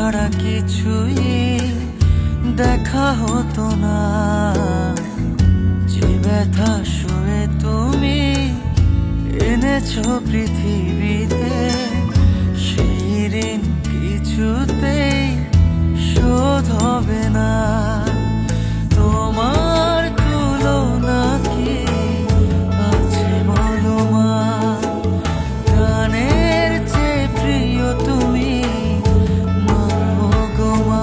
ছাড়া কিছুই দেখা হতো না। যে ব্যথা শুয়ে তুমি এনেছো পৃথিবীতে, সেই ঋণ কিছুতেই শোধ হবে না। তোমার তুলনা কি আছে বলো মা? প্রাণের চেয়ে প্রিয় তুমি মা গো মা।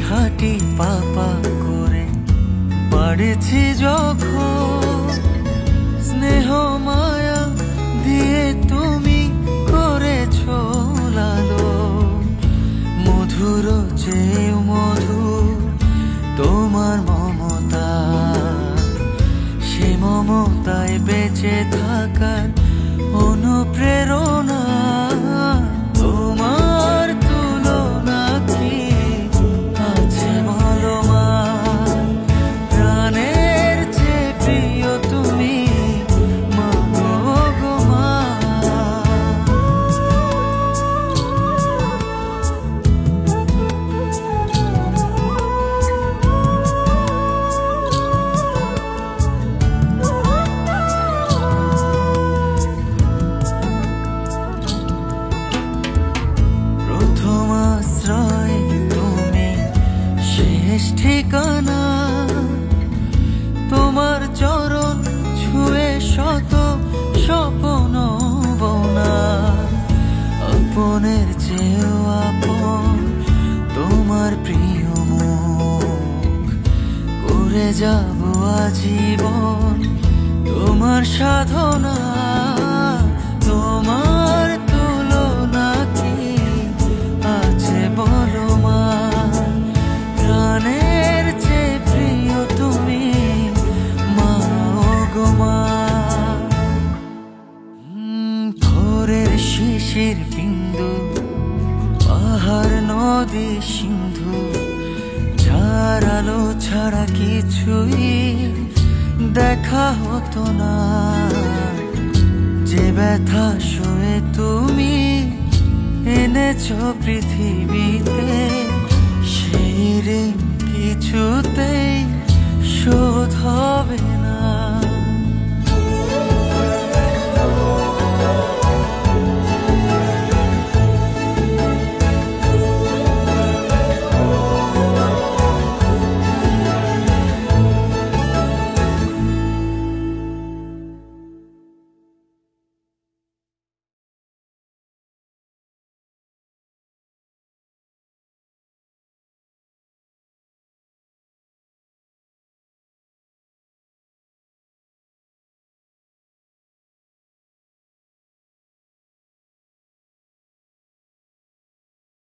হাঁটি পাপা করে বাড়েছি যখন, স্নেহ মায়া দিয়ে তুমি করেছো লালো। মধুর চেয়ে মধুর তোমার মমতা, সে মমতায় বেঁচে থাকার অনুপ্রেরণা। তোমার তুলনা কি আছে বলো মা? প্রাণের চেয়ে প্রিয় তুমি মা গো মা। প্রথম আশ্রয় তুমি, শেষ ঠিকানা। তোমার চরণ ছুঁয়ে শত স্বপ্ন বোনা। আপনের চেয়েও আপন তোমার প্রিয় মুখ, করে যাব আজীবন তোমার সাধনা। তোমার তুলনা কি আছে বলো মা? প্রাণের চেয়ে প্রিয় তুমি মা গো মা। ভোরের শিশির বিন্দু, পাহাড় নদী সিন্ধু, যার আলো ছাড়া কিছুই দেখা হতো না। যে ব্যথা শুয়ে তুমি এনেছো পৃথিবীতে, সেই ঋণ কিছুতেই শোধ হবে না।